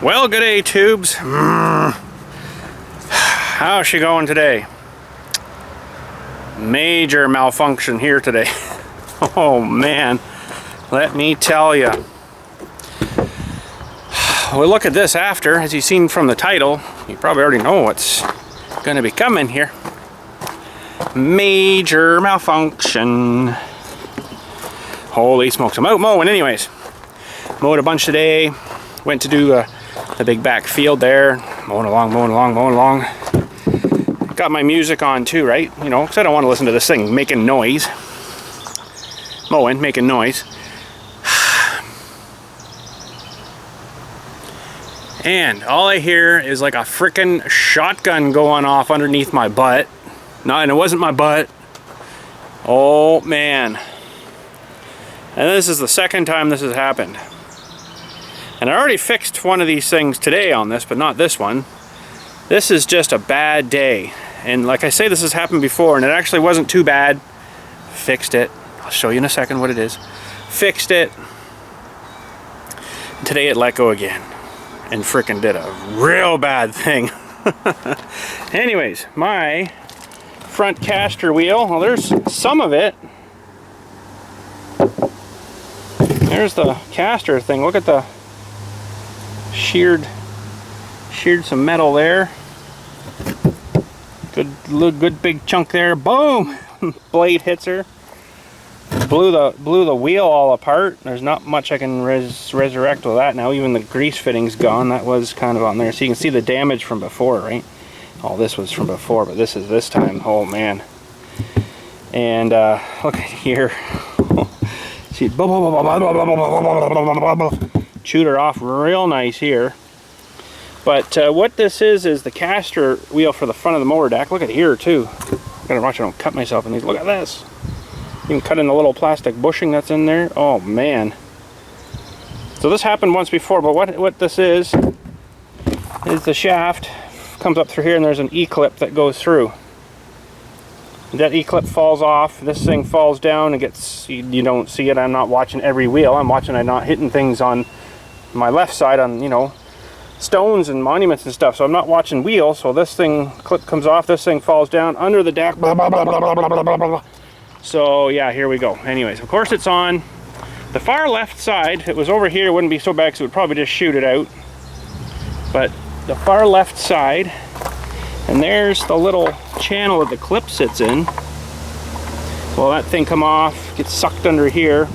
Well, good day, tubes. How's she going today? Major malfunction here today. Oh man, let me tell you. We'll look at this after. As you've seen from the title, you probably already know what's going to be coming here. Major malfunction. Holy smokes, I'm out mowing anyways. Mowed a bunch today. Went to do the big back field there. Mowing along. Got my music on too, right? You know, because I don't want to listen to this thing making noise. Mowing, making noise. And all I hear is like a frickin' shotgun going off underneath my butt. No, and it wasn't my butt. Oh man. And this is the second time this has happened. And I already fixed one of these things today on this, but not this one. This is just a bad day. And like I say, this has happened before, and it actually wasn't too bad. Fixed it. I'll show you in a second what it is. Fixed it. And today it let go again. And frickin' did a real bad thing. Anyways, my front caster wheel, well, there's some of it. There's the caster thing. Look at the sheared some metal there. Good big chunk there. Boom! Blade hits her. Blew the wheel all apart. There's not much I can resurrect with that now. Even the grease fitting's gone. That was kind of on there. So you can see the damage from before, right? Oh, this was from before, but this is this time. Oh man. And look at here. See, chewed her off real nice here. But what this is the caster wheel for the front of the mower deck. Look at here too. Gotta watch I don't cut myself in these. Look at this. You can cut in the little plastic bushing that's in there. Oh man. So this happened once before, but what this is the shaft comes up through here, and there's an E-clip that goes through. That E-clip falls off, this thing falls down and gets, you don't see it. I'm not watching every wheel. I'm watching I'm not hitting things on my left side on, you know, stones and monuments and stuff. So I'm not watching wheels. So this thing, clip comes off, this thing falls down under the deck. Blah, blah, blah, blah, blah, blah, blah, blah. So yeah, here we go. Anyways, of course it's on the far left side. If it was over here, it wouldn't be so bad because it would probably just shoot it out. But the far left side, and there's the little channel that the clip sits in. Well, that thing come off, gets sucked under here.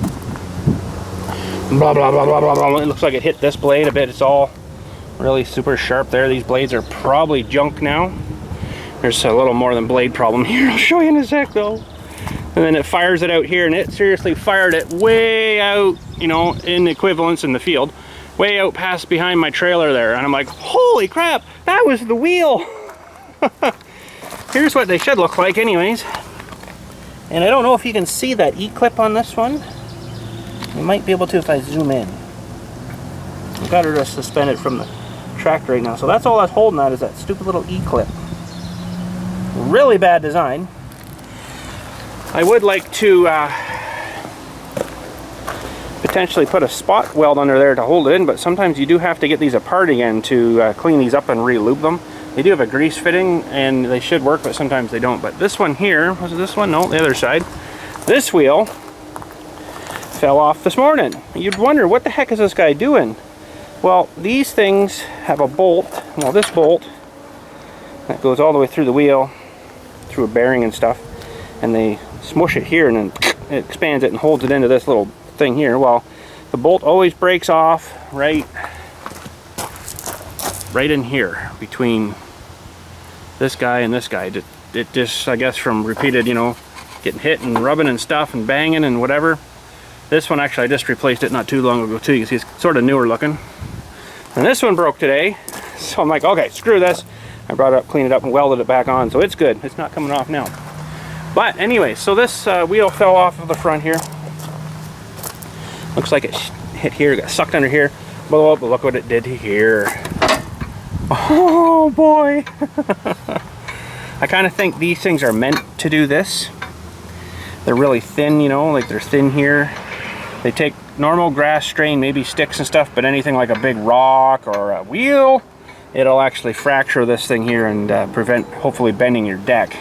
Blah, blah, blah, blah, blah, blah. It looks like it hit this blade a bit. It's all really super sharp there. These blades are probably junk now. There's a little more than blade problem here. I'll show you in a sec though. And then it fires it out here, and it seriously fired it way out, you know, in equivalence in the field. Way out past behind my trailer there. And I'm like, holy crap, that was the wheel. Here's what they should look like anyways. And I don't know if you can see that E-clip on this one. You might be able to if I zoom in. I've got her just suspended from the tractor right now. So that's all that's holding that is that stupid little E-clip. Really bad design. I would like to potentially put a spot weld under there to hold it in, but sometimes you do have to get these apart again to clean these up and re-lube them. They do have a grease fitting and they should work, but sometimes they don't. But this one here, was it this one? No, the other side. This wheel fell off this morning. You'd wonder, what the heck is this guy doing? Well, these things have a bolt, well this bolt, that goes all the way through the wheel, through a bearing and stuff, and they smush it here and then it expands it and holds it into this little thing here. Well, the bolt always breaks off right in here between this guy and this guy. It just, I guess from repeated, you know, getting hit and rubbing and stuff and banging and whatever. This one actually I just replaced it not too long ago too. You can see it's sort of newer looking. And this one broke today, so I'm like, okay, screw this. I brought it up, cleaned it up, and welded it back on, so it's good. It's not coming off now. But anyway, so this wheel fell off of the front here. Looks like it hit here, got sucked under here. But look what it did here. Oh boy. I kind of think these things are meant to do this. They're really thin, you know, like they're thin here. They take normal grass strain, maybe sticks and stuff, but anything like a big rock or a wheel, it'll actually fracture this thing here and prevent, hopefully, bending your deck.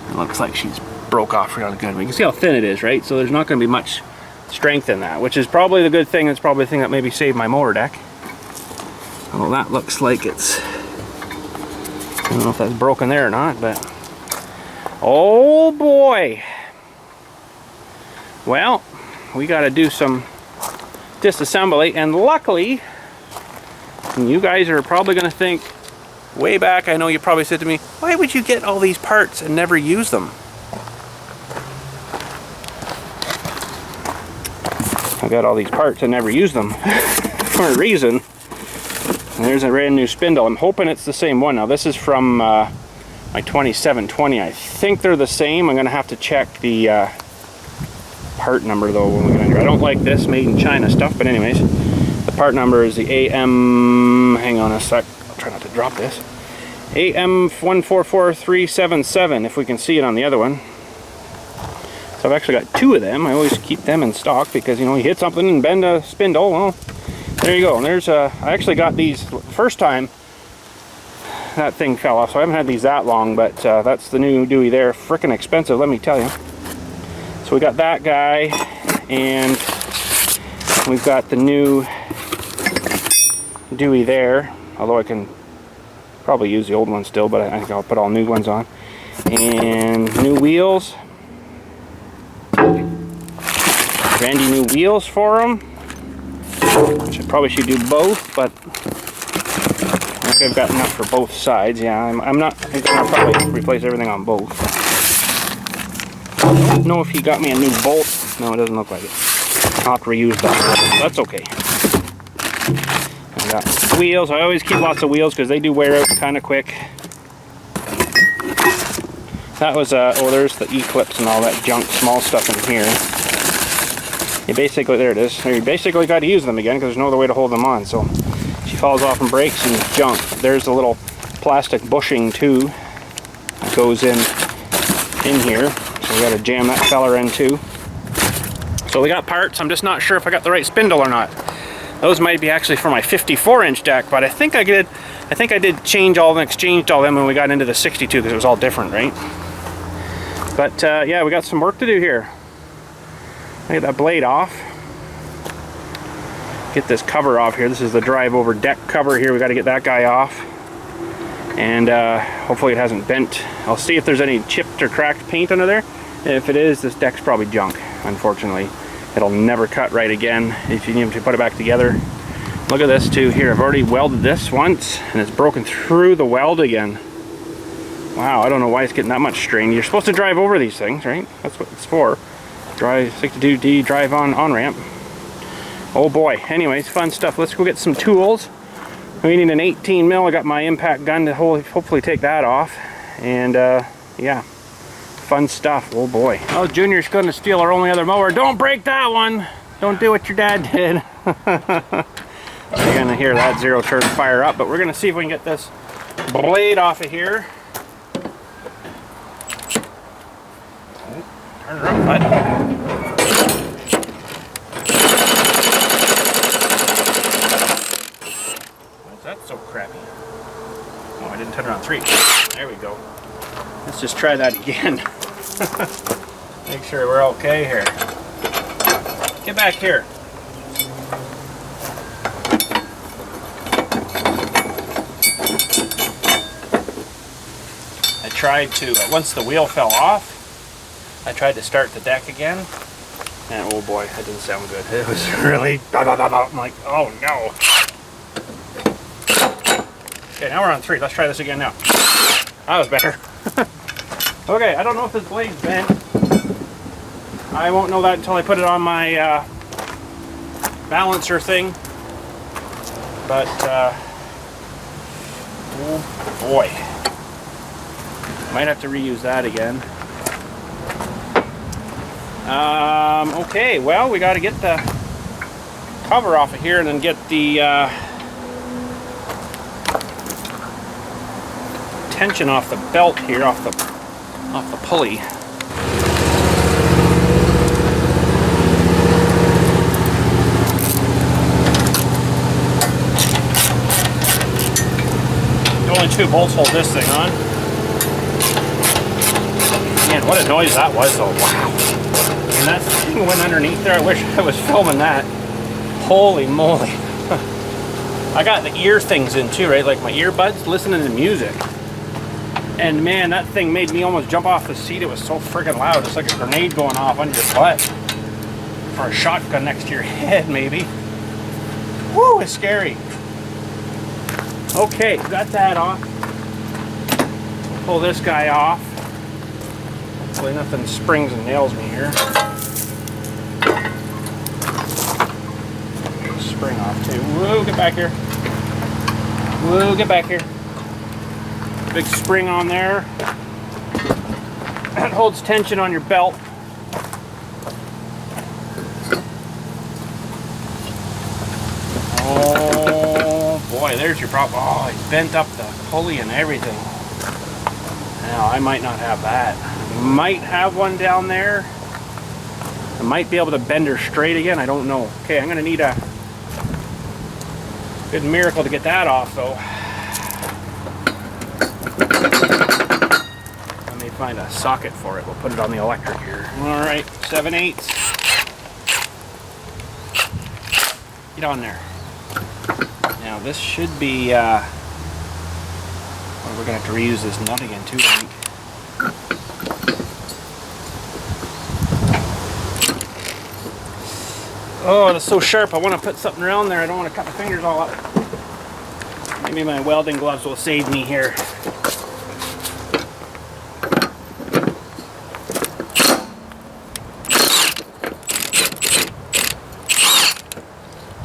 It looks like she's broke off real good. We can see how thin it is, right? So there's not going to be much strength in that, which is probably the good thing. It's probably the thing that maybe saved my mower deck. Well, that looks like it's, I don't know if that's broken there or not, but oh boy. Well, we got to do some disassembly, and luckily, and you guys are probably going to think, way back, I know you probably said to me, why would you get all these parts and never use them? I got all these parts and never use them for a reason. And there's a brand new spindle. I'm hoping it's the same one. Now this is from my 2720. I think they're the same. I'm going to have to check the part number though when we get in here. I don't like this made in China stuff, but anyways, the part number is the AM, hang on a sec, I'll try not to drop this, AM144377, if we can see it on the other one. So I've actually got two of them. I always keep them in stock because, you know, you hit something and bend a spindle. Well, there you go. And there's I actually got these first time that thing fell off, so I haven't had these that long, but that's the new Dewey there. Frickin' expensive, let me tell you. So we got that guy, and we've got the new Dewey there, although I can probably use the old one still, but I think I'll put all new ones on. And new wheels. Brandy new wheels for them. Which I probably should do both, but I think I've got enough for both sides. Yeah, I'm not going to probably replace everything on both. I don't know if he got me a new bolt. No, it doesn't look like it. I'll have to reuse that. That's okay. I got wheels. I always keep lots of wheels because they do wear out kind of quick. That was, oh, there's the E-clips and all that junk, small stuff in here. You basically, there it is. You basically got to use them again because there's no other way to hold them on. So she falls off and breaks and junk. There's the little plastic bushing too that goes in here. So we got to jam that feller in too. So we got parts. I'm just not sure if I got the right spindle or not. Those might be actually for my 54-inch deck, but I think I did change all of them, exchanged all of them when we got into the 62 because it was all different, right? But yeah, we got some work to do here. Get that blade off. Get this cover off here. This is the drive over deck cover here. We got to get that guy off. And hopefully it hasn't bent. I'll see if there's any chipped or cracked paint under there. If it is, this deck's probably junk, unfortunately. It'll never cut right again if you need to put it back together. Look at this too here. I've already welded this once and it's broken through the weld again. Wow, I don't know why it's getting that much strain. You're supposed to drive over these things, right? That's what it's for. Drive 62D drive on ramp. Oh boy. Anyways, fun stuff. Let's go get some tools. We need an 18 mil. I got my impact gun to hopefully take that off. And yeah, fun stuff. Oh boy. Oh, Junior's going to steal our only other mower. Don't break that one. Don't do what your dad did. You're going to hear that zero turn fire up, but we're going to see if we can get this blade off of here. Turn her up, bud. Why is that so crappy? Oh, I didn't turn her on 3. There we go. Let's just try that again. Make sure we're okay here. Get back here. I tried to, once the wheel fell off, I tried to start the deck again, and oh boy, that didn't sound good. It was really, I'm like, oh no. Okay, now we're on 3. Let's try this again now. That was better. Okay, I don't know if this blade's bent. I won't know that until I put it on my balancer thing. But, oh boy. Might have to reuse that again. Okay, well, we got to get the cover off of here and then get the tension off the belt here, off the pulley. only 2 bolts hold this thing on. Man, what a noise that was though, wow. And that thing went underneath there, I wish I was filming that. Holy moly. I got the ear things in too, right? Like my earbuds, listening to music. And man, that thing made me almost jump off the seat. It was so freaking loud. It's like a grenade going off on your butt. Or a shotgun next to your head, maybe. Woo, it's scary. Okay, got that off. Pull this guy off. Hopefully nothing springs and nails me here. Spring off too. Whoa, get back here. Whoa, get back here. Big spring on there. That holds tension on your belt. Oh boy, there's your problem. Oh, it bent up the pulley and everything. Now, I might not have that. Might have one down there. I might be able to bend her straight again. I don't know. Okay, I'm gonna need a good miracle to get that off though. Let me find a socket for it. We'll put it on the electric here. Alright, 7/8. Get on there. Now this should be well, we're gonna have to reuse this nut again too, I think. Oh, that's so sharp. I want to put something around there. I don't want to cut my fingers all up. Maybe my welding gloves will save me here.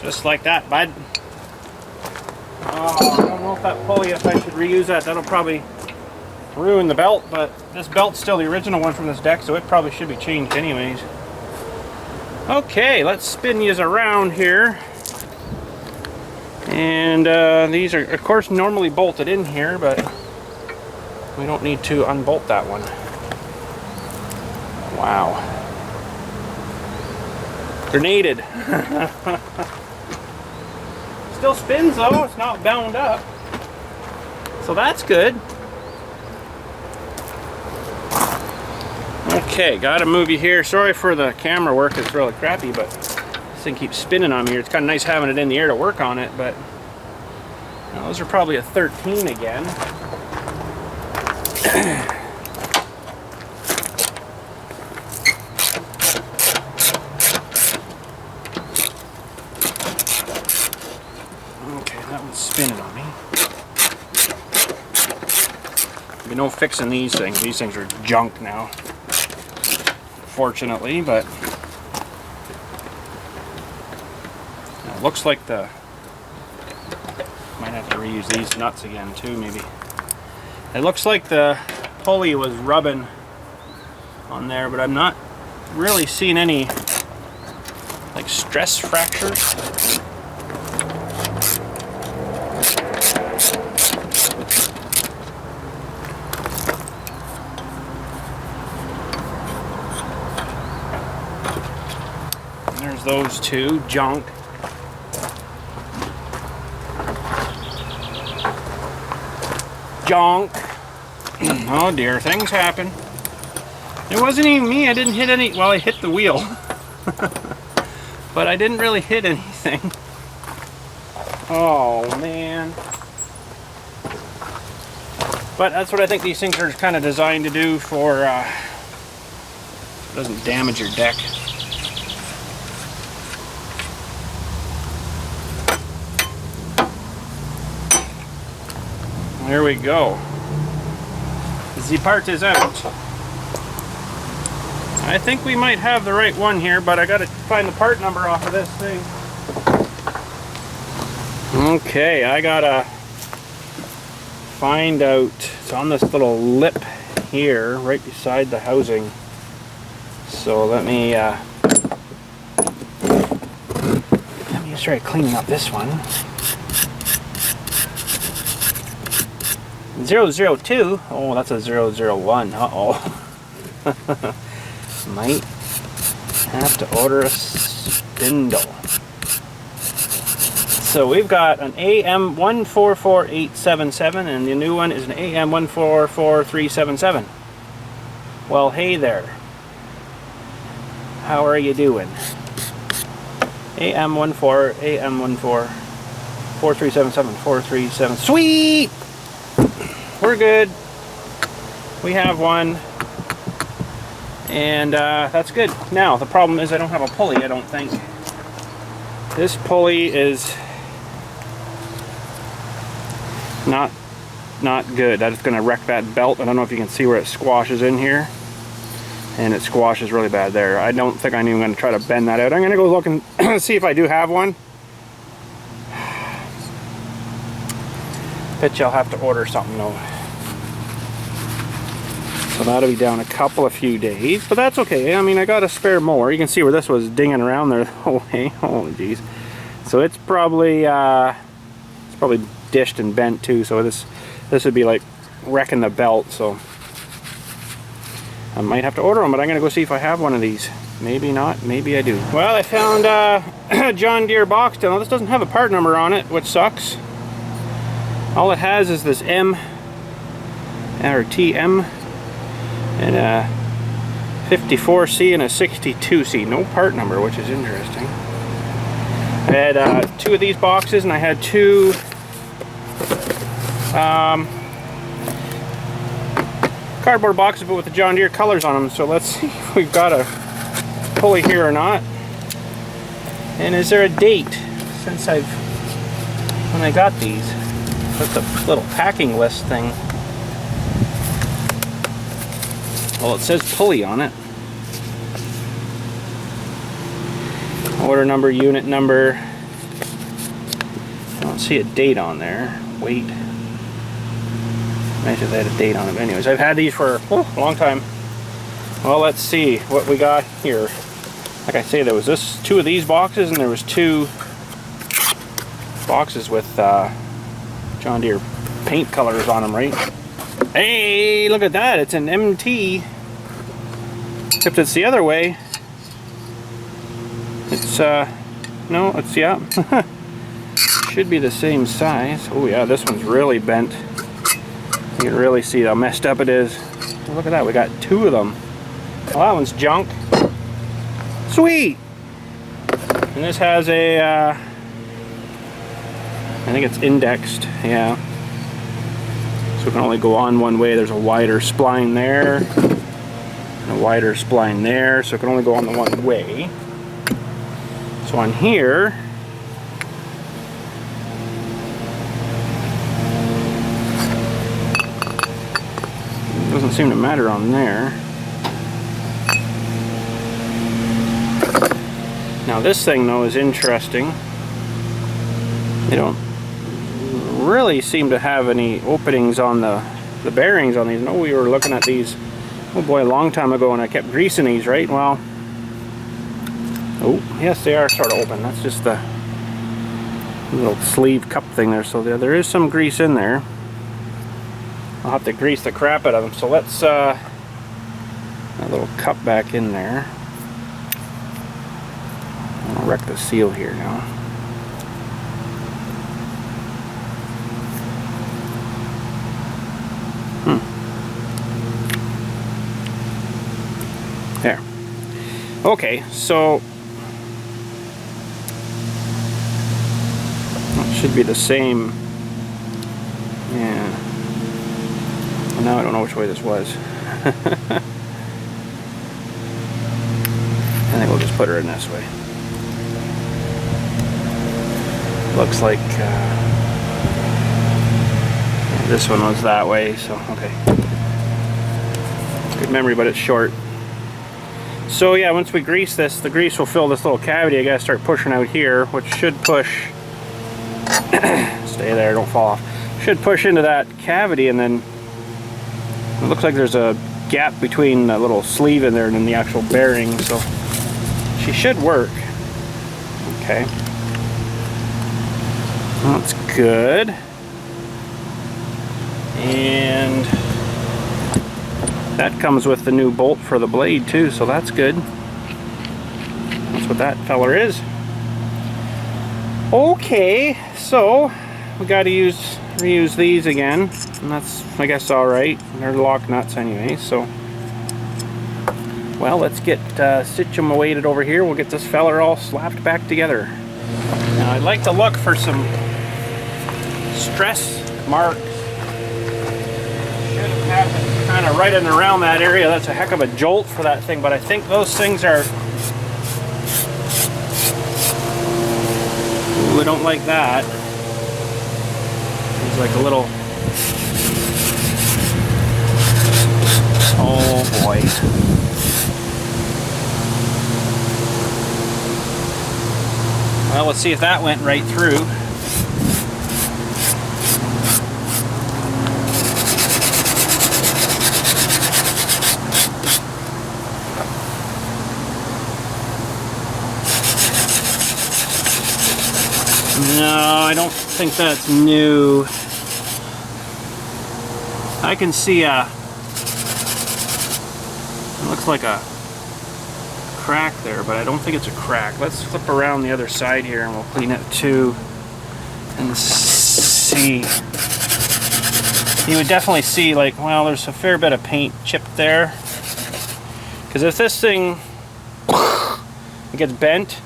Just like that, bud. Oh, I don't know if that pulley, if I should reuse that. That'll probably ruin the belt, but this belt's still the original one from this deck, so it probably should be changed anyways. Okay, let's spin these around here. And these are, of course, normally bolted in here, but we don't need to unbolt that one. Wow. Grenaded. Still spins though, it's not bound up. So that's good. Okay, gotta move you here. Sorry for the camera work, it's really crappy, but this thing keeps spinning on me here. It's kind of nice having it in the air to work on it, but you know, those are probably a 13 again. Okay, that one's spinning on me. There'll be no fixing these things. These things are junk now. Fortunately, but it looks like the might have to reuse these nuts again too, maybe. It looks like the pulley was rubbing on there, but I'm not really seeing any like stress fractures. Those two, junk. Junk. Oh dear, things happen. It wasn't even me, I didn't hit any, well, I hit the wheel. But I didn't really hit anything. Oh man. But that's what I think these things are kind of designed to do for, it doesn't damage your deck. There we go. The part is out. I think we might have the right one here, but I gotta find the part number off of this thing. Okay, I gotta find out. It's on this little lip here, right beside the housing. So let me just try cleaning up this one. 002. Oh, that's a 001. Uh-oh. Might have to order a spindle. So we've got an AM144877 and the new one is an AM144377. Well, hey there. How are you doing? AM4377 Sweet! We're good. We have one. And that's good. Now, the problem is I don't have a pulley, I don't think. This pulley is not good. That's going to wreck that belt. I don't know if you can see where it squashes in here. And it squashes really bad there. I don't think I'm even going to try to bend that out. I'm going to go look and see if I do have one. Bet you I'll have to order something though. So that'll be down a few days, but that's okay. I mean, I got a spare mower. You can see where this was dinging around there the whole way. Holy jeez. So it's probably dished and bent too. So this would be like wrecking the belt. So I might have to order them, but I'm gonna go see if I have one of these. Maybe not. Maybe I do. Well, I found a John Deere box. Now this doesn't have a part number on it, which sucks. All it has is this M or TM. And a 54C and a 62C, no part number, which is interesting. I had 2 of these boxes, and I had 2 cardboard boxes, but with the John Deere colors on them. So let's see if we've got a pulley here or not. And is there a date since when I got these? That's a little packing list thing. Well, it says pulley on it. Order number, unit number. I don't see a date on there. Wait. Imagine they had a date on them. Anyways, I've had these for a long time. Well, let's see what we got here. Like I say, there was 2 of these boxes, and there was 2 boxes with John Deere paint colors on them, right? Hey, look at that. It's an MT. Except it's the other way. It's, no, it's, yeah. Should be the same size. Oh yeah, this one's really bent. You can really see how messed up it is. Oh, look at that, we got 2 of them. Well, that one's junk. Sweet! And this has a, I think it's indexed, yeah. So it can only go on one way. There's a wider spline there, and a wider spline there, so it can only go on the one way. So on here, it doesn't seem to matter on there. Now this thing though is interesting. They don't really seem to have any openings on the bearings on these. No, we were looking at these, oh boy, a long time ago, and I kept greasing these, right? Well, oh yes, they are sort of open. That's just the little sleeve cup thing there. So there is some grease in there. I'll have to grease the crap out of them. So let's a little cup back in there. I'll wreck the seal here now. There. Okay, so it should be the same. Yeah. Well, now I don't know which way this was. I think we'll just put her in this way. Looks like this one was that way, so okay. Good memory, but it's short. So yeah, once we grease this, the grease will fill this little cavity. I gotta start pushing out here, which should push. Stay there, don't fall off. Should push into that cavity, and then it looks like there's a gap between the little sleeve in there and then the actual bearing. So she should work. Okay, that's good. And that comes with the new bolt for the blade too, so that's good. That's what that feller is. Okay, so we got to reuse these again, and that's, I guess, all right. They're lock nuts anyway, so well, let's get situated over here. We'll get this feller all slapped back together. Now I'd like to look for some stress marks. Should have happened kind of right in and around that area. That's a heck of a jolt for that thing, but I think those things are... Ooh, I don't like that. It's like a little... Oh boy. Well, let's see if that went right through. No, I don't think that's new. I can see it looks like a crack there, but I don't think it's a crack. Let's flip around the other side here and we'll clean it too and see. You would definitely see, like, well, there's a fair bit of paint chipped there. Because if this thing it gets bent,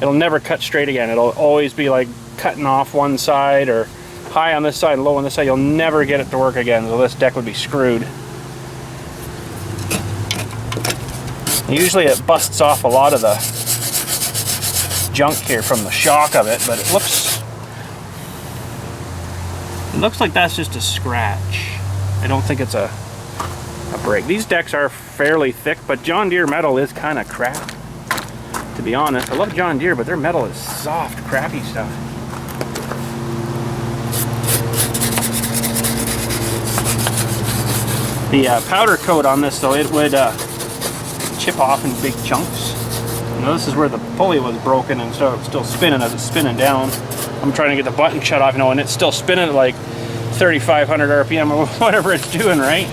it'll never cut straight again. It'll always be like cutting off one side or high on this side and low on this side. You'll never get it to work again, so this deck would be screwed. Usually it busts off a lot of the junk here from the shock of it, but it looks like that's just a scratch. I don't think it's a break. These decks are fairly thick, but John Deere metal is kind of crap, to be honest. I love John Deere, but their metal is soft, crappy stuff. The powder coat on this, though, it would chip off in big chunks. Now this is where the pulley was broken, and so it's still spinning as it's spinning down. I'm trying to get the button shut off, you know, and it's still spinning at like 3,500 RPM or whatever it's doing, right?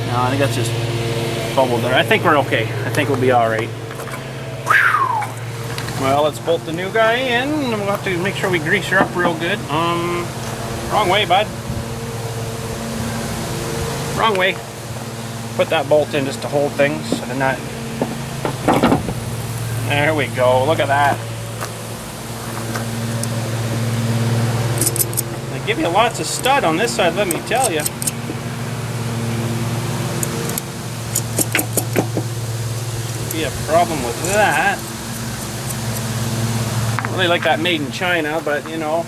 No, I think that's just bubbled there. I think we're okay. I think we'll be all right. Well, let's bolt the new guy in, and we'll have to make sure we grease her up real good. Wrong way, bud. Wrong way. Put that bolt in just to hold things, and that. There we go. Look at that. They give you lots of stud on this side, let me tell you. Be a problem with that. I don't really like that made in China, but you know,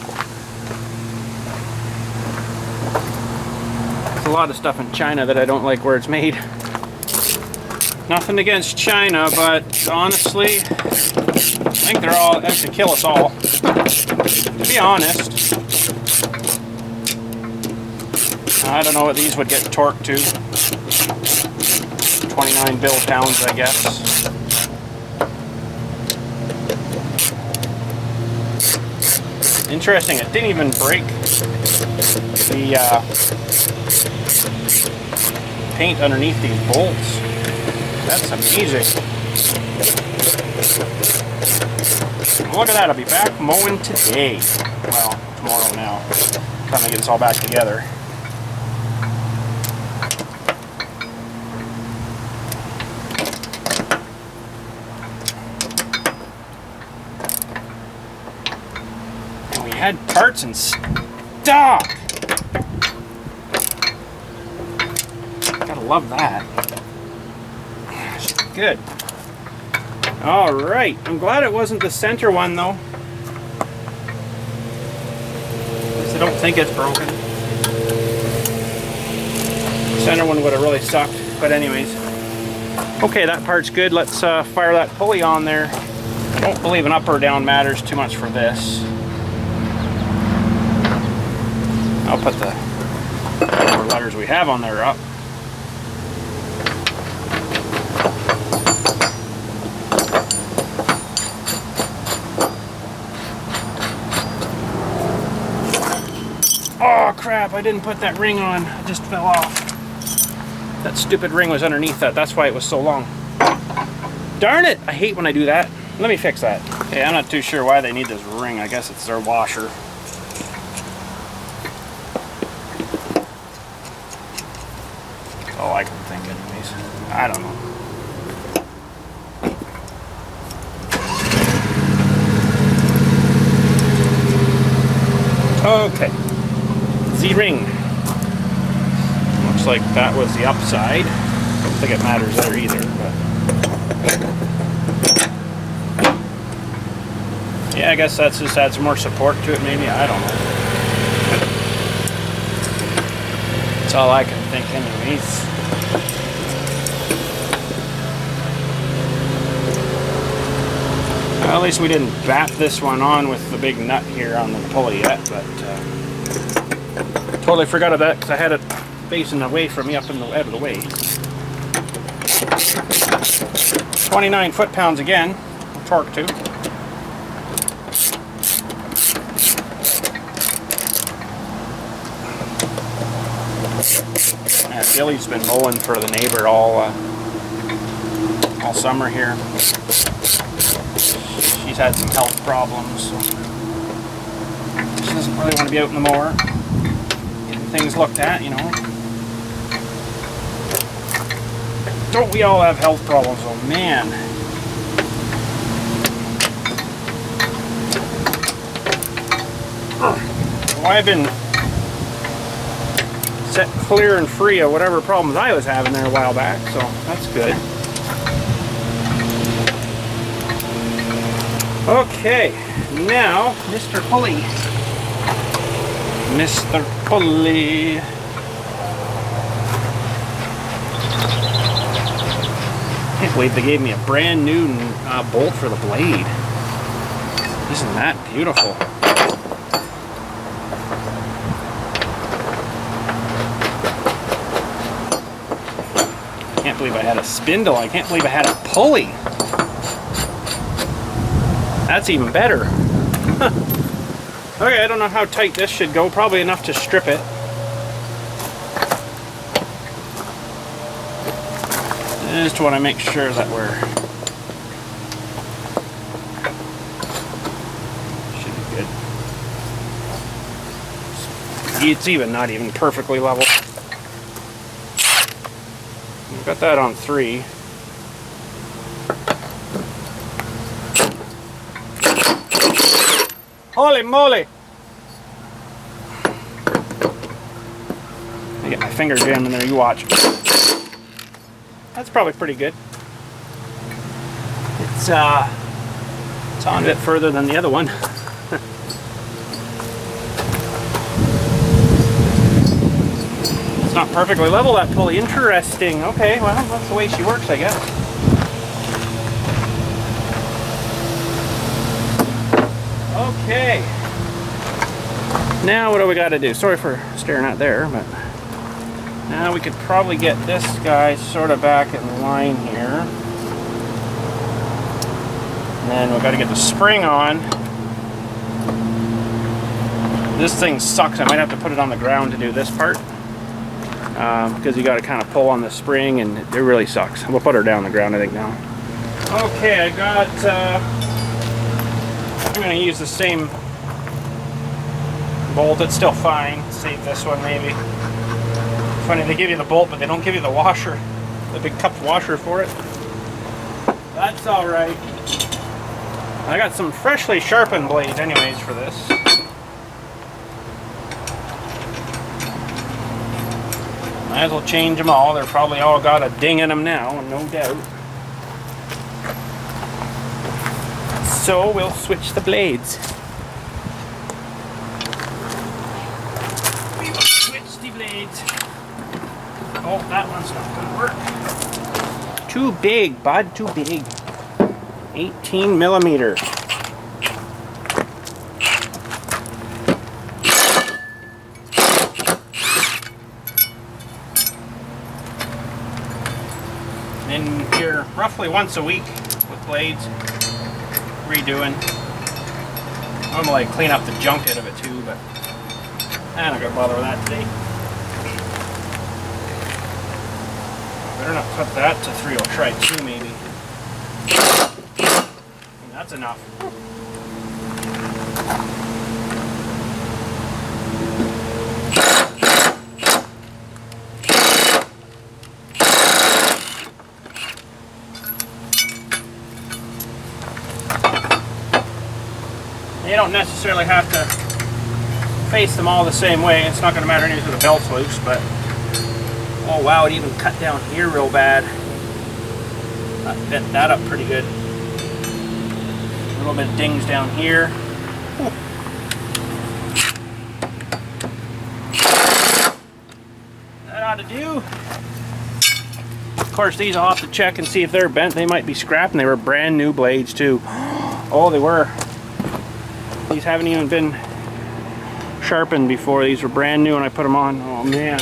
there's a lot of stuff in China that I don't like where it's made. Nothing against China, but honestly, I think they're all out to kill us all. To be honest, I don't know what these would get torqued to. 29 pounds, I guess. Interesting, it didn't even break the paint underneath these bolts. That's amazing. Look at that, I'll be back mowing today. Well, tomorrow now. Time to get this all back together. And we had parts in stock! Gotta love that. Good. All right. I'm glad it wasn't the center one, though. At least I don't think it's broken. The center one would have really sucked. But anyways. Okay, that part's good. Let's fire that pulley on there. I don't believe an up or down matters too much for this. I'll put the whatever letters we have on there up. Oh crap, I didn't put that ring on. It just fell off. That stupid ring was underneath that. That's why it was so long. Darn it! I hate when I do that. Let me fix that. Okay, I'm not too sure why they need this ring. I guess it's their washer. That's all I can think anyways. I don't know. Okay. Z-ring. Looks like that was the upside. Don't think it matters there either, but yeah, I guess that's just adds more support to it maybe. I don't know. That's all I can think anyways. Well, at least we didn't bat this one on with the big nut here on the pulley yet, but totally forgot of that because I had it facing away from me up in the out of the way. 29 foot-pounds again, torque to. Yeah, Billy's been mowing for the neighbor all summer here. She's had some health problems, so she doesn't really want to be out in the mower getting things looked at, you know. Don't we all have health problems? Oh man. Well, I've been set clear and free of whatever problems I was having there a while back, so that's good. Okay, now Mr. Pulley. Mr. Pulley. I can't believe they gave me a brand new bolt for the blade. Isn't that beautiful? I can't believe I had a spindle. I can't believe I had a pulley. That's even better. Okay, I don't know how tight this should go. Probably enough to strip it. Just want to make sure that we're... Should be good. It's even not even perfectly level. We've got that on 3. Holy moly! I get my finger jammed in there, you watch. That's probably pretty good. It's on a bit further than the other one. It's not perfectly level, that pulley. Interesting. Okay, well, that's the way she works, I guess. Okay. Now what do we got to do? Sorry for staring at there, but now we could probably get this guy sort of back in line here. And then we've got to get the spring on. This thing sucks. I might have to put it on the ground to do this part. Because you got to kind of pull on the spring and it really sucks. We'll put her down on the ground I think now. Okay, I got... I'm going to use the same bolt. It's still fine. Save this one maybe. Funny, they give you the bolt, but they don't give you the washer. The big cupped washer for it. That's alright. I got some freshly sharpened blades anyways for this. Might as well change them all. They're probably all got a ding in them now, no doubt. So we'll switch the blades. We will switch the blades. Oh, that one's not gonna work. Too big, bud, too big. 18 millimeter. In here roughly once a week with blades. Redoing. I'm gonna like clean up the junk out of it too, but I'm not gonna bother with that today. Better not cut that to 3. I'll try 2 maybe. That's enough. You don't necessarily have to face them all the same way. It's not going to matter any if the belt's loose, but oh wow, it even cut down here real bad. That bent that up pretty good. A little bit of dings down here. Ooh. That ought to do. Of course, these I'll have to check and see if they're bent. They might be scrapped, and they were brand new blades too. Oh, they were. These haven't even been sharpened before. These were brand new when I put them on. Oh man.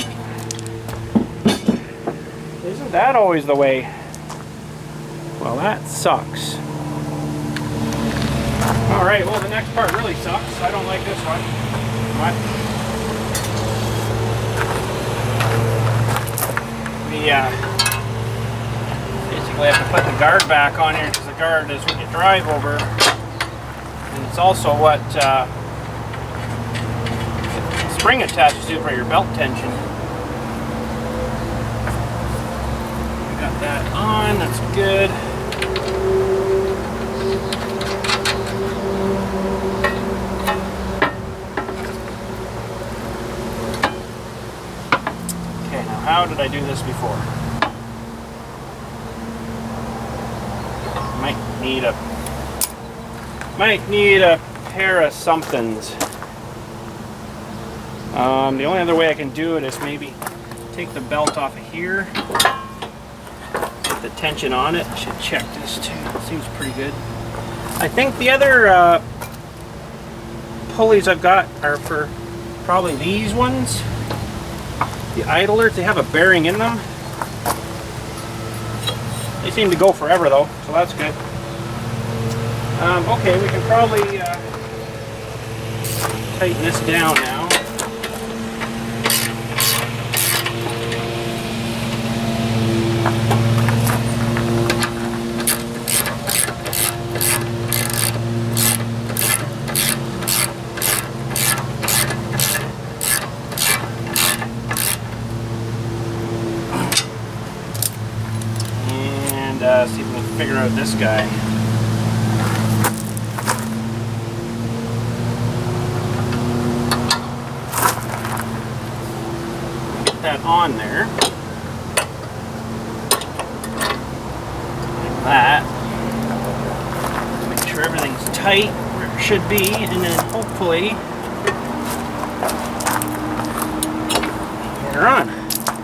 Isn't that always the way? Well, that sucks. Alright, well the next part really sucks. I don't like this one. What? We basically have to put the guard back on here because the guard is what you drive over. And it's also what spring attaches to for your belt tension. We got that on, that's good. Okay, now how did I do this before? Might need a pair of somethings. The only other way I can do it is maybe take the belt off of here, put the tension on it. I should check this too. It seems pretty good. I think the other pulleys I've got are for probably these ones. The idlers, they have a bearing in them. They seem to go forever though, so that's good. Okay, we can probably tighten this down now. And see if we can figure out this guy. That on there, like that. Make sure everything's tight where it should be, and then hopefully you're on.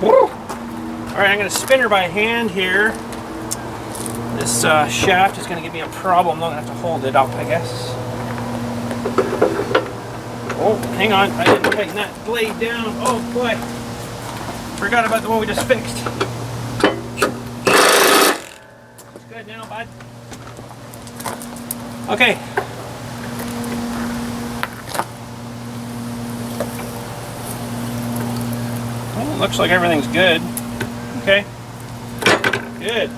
Woo! All right, I'm going to spin her by hand here. This shaft is going to give me a problem. I'm going to have to hold it up, I guess. Oh, hang on! I didn't tighten that blade down. Oh boy! Forgot about the one we just fixed. It's good now, bud. Okay. Well, it looks like everything's good. Okay. Good.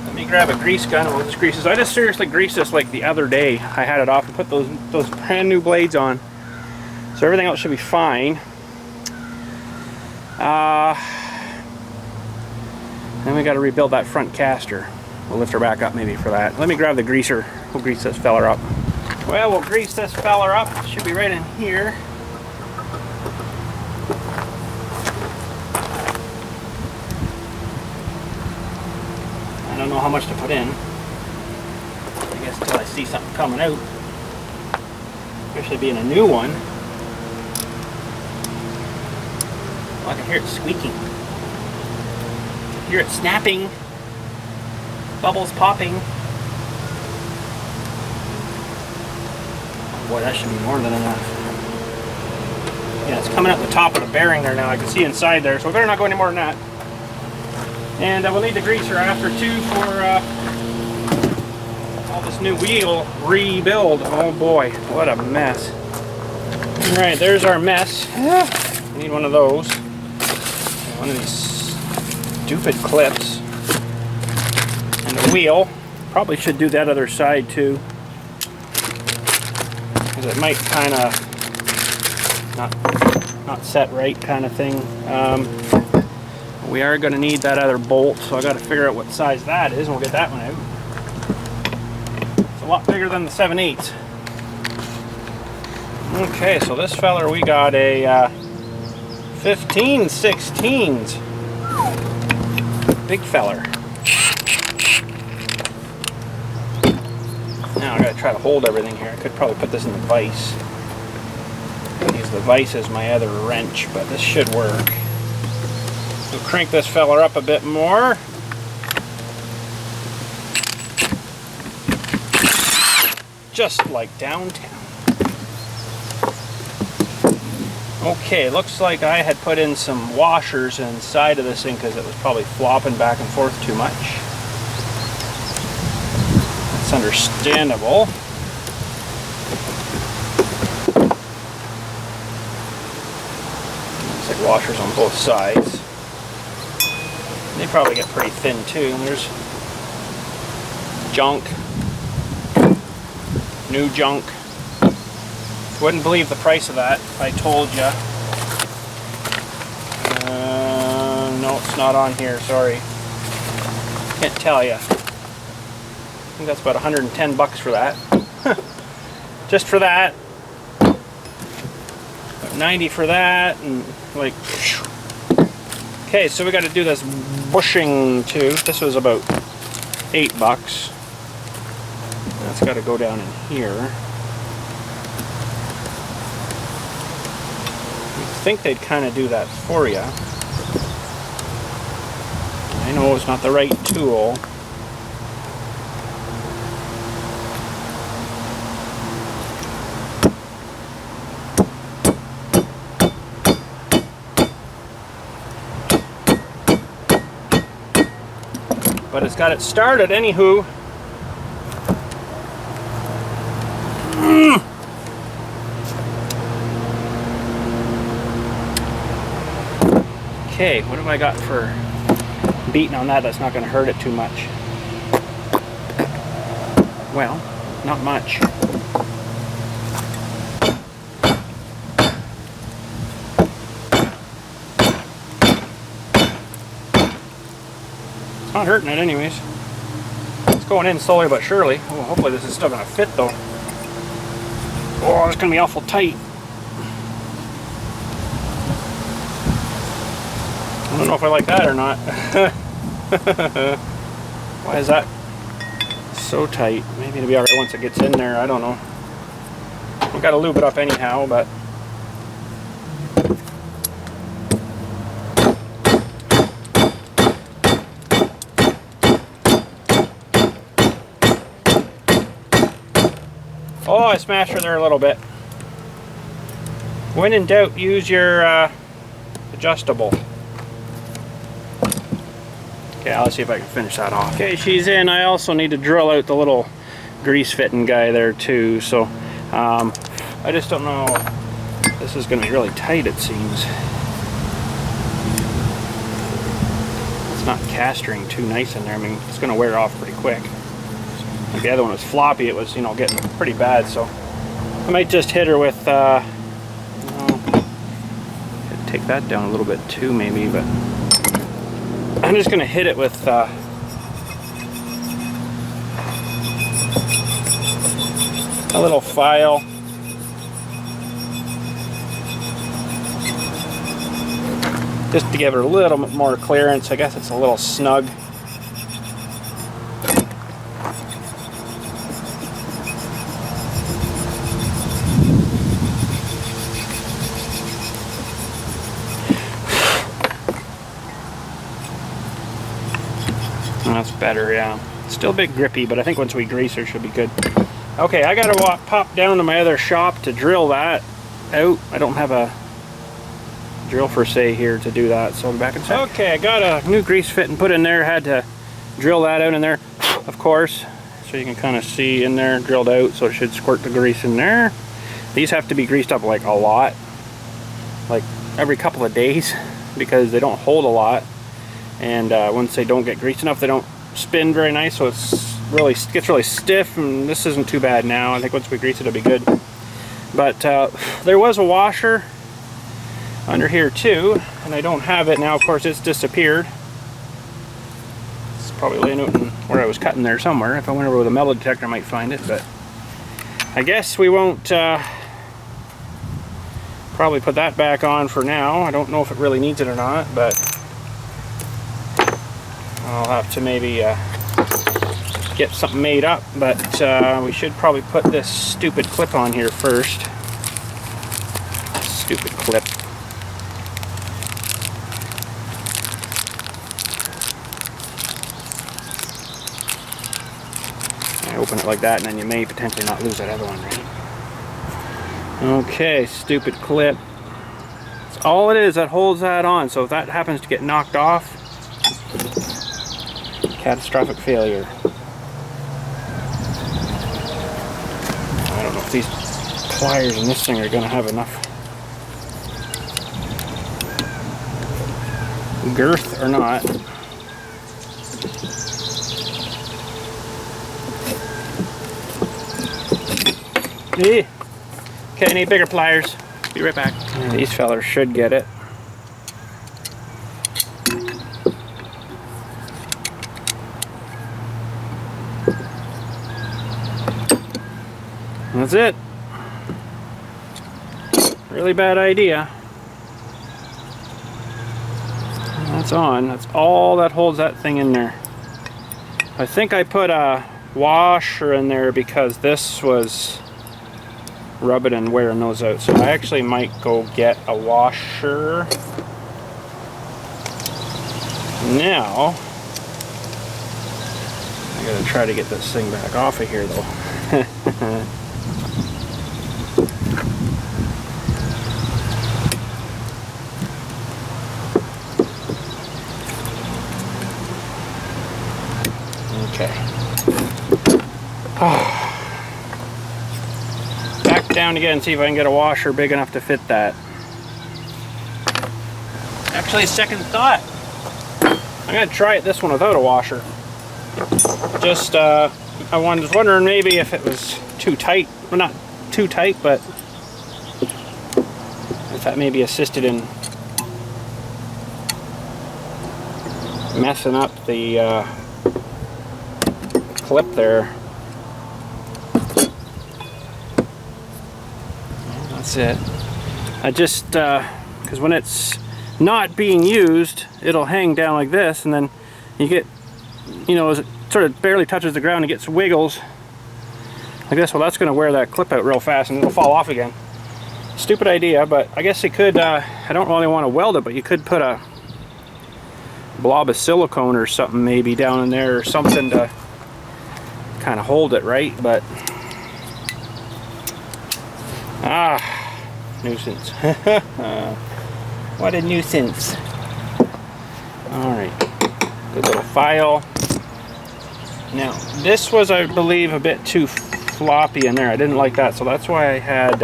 Let me grab a grease gun. We'll just grease this. I just seriously greased this like the other day. I had it off and put those brand new blades on. So everything else should be fine. Then we got to rebuild that front caster. We'll lift her back up maybe for that. Let me grab the greaser. We'll grease this feller up. Well, we'll grease this feller up. It should be right in here. I don't know how much to put in. I guess until I see something coming out. Especially being a new one. Oh, I can hear it squeaking. I hear it snapping. Bubbles popping. Oh boy, that should be more than enough. Yeah, it's coming out the top of the bearing there now. I can see inside there, so we better not go any more than that. And we'll need the greaser after too for all this new wheel rebuild. Oh boy, what a mess. Alright, there's our mess. We need one of those. One of these stupid clips. And a wheel. Probably should do that other side too, because it might kind of not set right kind of thing. We are going to need that other bolt, so I got to figure out what size that is, and we'll get that one out. It's a lot bigger than the 7/8. Okay, so this feller, we got a 15/16. Big feller. Now I gotta try to hold everything here. I could probably put this in the vise. Use the vise as my other wrench, but this should work. So crank this feller up a bit more. Just like downtown. Okay, looks like I had put in some washers inside of this thing because it was probably flopping back and forth too much. That's understandable. Looks like washers on both sides. They probably get pretty thin too. And there's junk. New junk. Wouldn't believe the price of that if I told you. No, it's not on here, sorry. Can't tell you. I think that's about 110 bucks for that. Just for that. About 90 for that, and like... Okay, so we got to do this bushing too. This was about 8 bucks. That's got to go down in here. I think they'd kind of do that for you. I know it's not the right tool. But it's got it started anywho. Okay, what have I got for beating on that that's not going to hurt it too much? Well, not much. It's not hurting it anyways. It's going in slowly but surely. Oh, hopefully this is still going to fit though. Oh, it's going to be awful tight. I don't know if I like that or not. Why is that so tight? Maybe it'll be alright once it gets in there. I don't know. I've got to lube it up anyhow, but... Oh, I smashed her there a little bit. When in doubt, use your adjustable. Okay, let's see if I can finish that off. Okay, she's in. I also need to drill out the little grease fitting guy there too. So I just don't know. This is going to be really tight, it seems. It's not castering too nice in there. I mean, it's going to wear off pretty quick. Like the other one was floppy. It was, you know, getting pretty bad. So I might just hit her with. Take that down a little bit too, maybe, but. I'm just going to hit it with a little file. Just to give her a little bit more clearance. I guess it's a little snug. That's better, yeah. Still a bit grippy, but I think once we grease her, she'll be good. Okay, I gotta pop down to my other shop to drill that out. I don't have a drill for say here to do that, so I'm back in a sec. Okay, I got a new grease fit and put in there. Had to drill that out in there, of course, so you can kind of see in there, drilled out, so it should squirt the grease in there. These have to be greased up like a lot, like every couple of days, because they don't hold a lot. And once they don't get greased enough, they don't spin very nice, so it's really gets really stiff, and this isn't too bad now. I think once we grease it, it'll be good. But there was a washer under here too, and I don't have it now. Of course, it's disappeared. It's probably laying out in where I was cutting there somewhere. If I went over with a metal detector, I might find it, but I guess we won't probably put that back on for now. I don't know if it really needs it or not, but I'll have to maybe get something made up. But we should probably put this stupid clip on here first. Stupid clip. I open it like that, and then you may potentially not lose that other one, right? Okay, stupid clip. That's all it is that holds that on. So if that happens to get knocked off, catastrophic failure. I don't know if these pliers in this thing are going to have enough girth or not. Okay, I need bigger pliers. Be right back. These fellers should get it. That's it. Really bad idea. That's on. That's all that holds that thing in there. I think I put a washer in there because this was rubbing and wearing those out. So I actually might go get a washer. Now, I gotta try to get this thing back off of here though. Okay. Back down again, see if I can get a washer big enough to fit that. Actually, second thought, I'm gonna try it this one without a washer. Just I was wondering maybe if it was too tight. Well, not too tight, but if that maybe assisted in messing up the clip there. That's it. I just because when it's not being used, it'll hang down like this, and then you get, you know, as it sort of barely touches the ground, it gets wiggles like this. Well, that's going to wear that clip out real fast, and it'll fall off again. Stupid idea, but I guess it could. I don't really want to weld it, but you could put a blob of silicone or something maybe down in there, or something to kind of hold it right. But nuisance. What a nuisance. Alright, good little file. Now, this was, I believe, a bit too floppy in there. I didn't like that, so that's why I had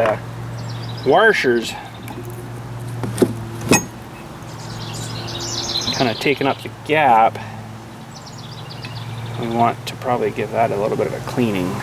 washers kind of taking up the gap. We want to probably give that a little bit of a cleaning.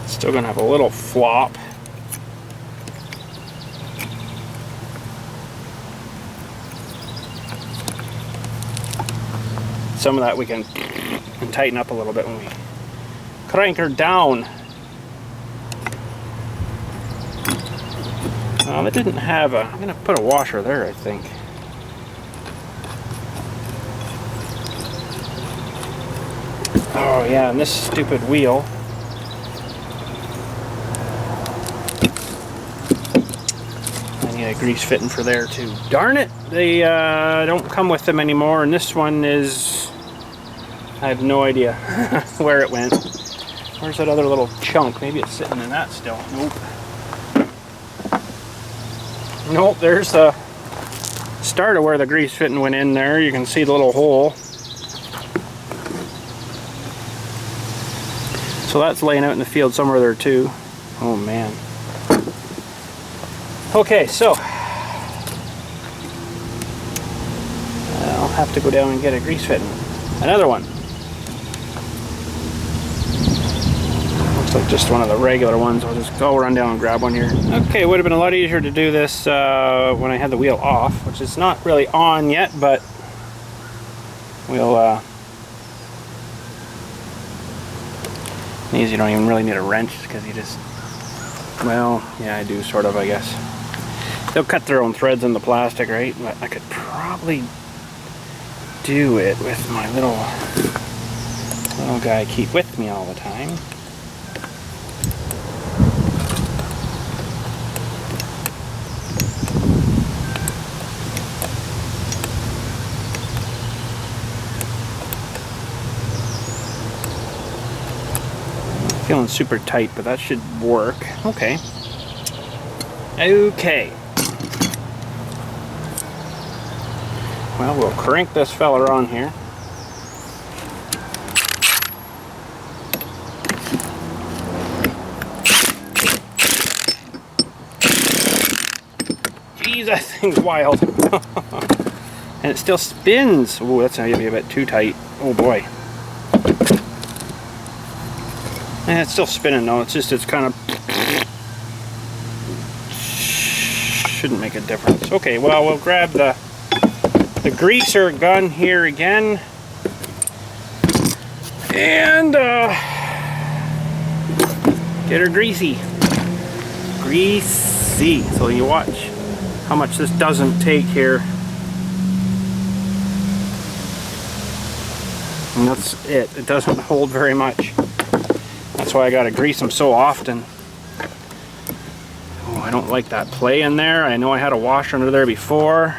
Still gonna have a little flop. Some of that we can tighten up a little bit when we crank her down. It didn't have a, I'm gonna put a washer there, I think. Oh yeah, and this stupid wheel. A grease fitting for there too. Darn it, they don't come with them anymore, and this one is, I have no idea where it went. Where's that other little chunk? Maybe it's sitting in that still. Nope. Nope, there's the start of where the grease fitting went in there. You can see the little hole. So that's laying out in the field somewhere there too. Oh man. Okay, so I'll have to go down and get a grease fitting. Another one. Looks like just one of the regular ones. I'll run down and grab one here. Okay, it would have been a lot easier to do this when I had the wheel off, which is not really on yet, but we'll these you don't even really need a wrench because you just, well, yeah, I do sort of, I guess. They'll cut their own threads in the plastic, right? But I could probably do it with my little guy I keep with me all the time. Feeling super tight, but that should work. Okay. Okay. Well, we'll crank this feller on here. Jeez, that thing's wild. And it still spins. Oh, that's maybe a bit too tight. Oh boy. And it's still spinning though, it's kind of shouldn't make a difference. Okay, well, we'll grab the greaser gun here again and get her greasy. So you watch how much this doesn't take here. And that's it. It doesn't hold very much. That's why I gotta grease them so often. Oh, I don't like that play in there. I know I had a washer under there before.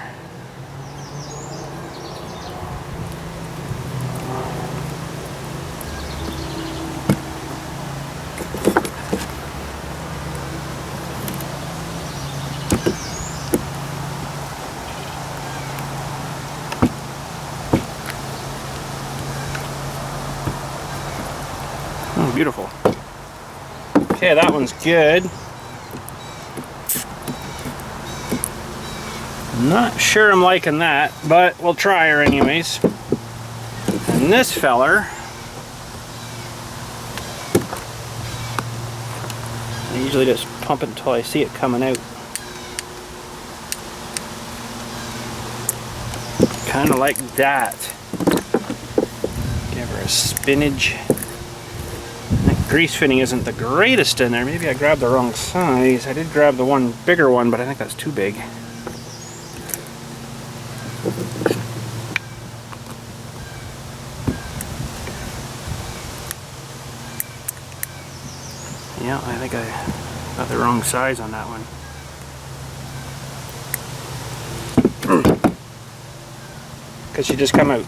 Oh, beautiful. Okay, that one's good. Not sure I'm liking that, but we'll try her anyways. And this feller, I usually just pump it until I see it coming out. Kind of like that. Give her a spinach. Grease fitting isn't the greatest in there. Maybe I grabbed the wrong size. I did grab the one bigger one, but I think that's too big. Yeah, I think I got the wrong size on that one. Because she just come out.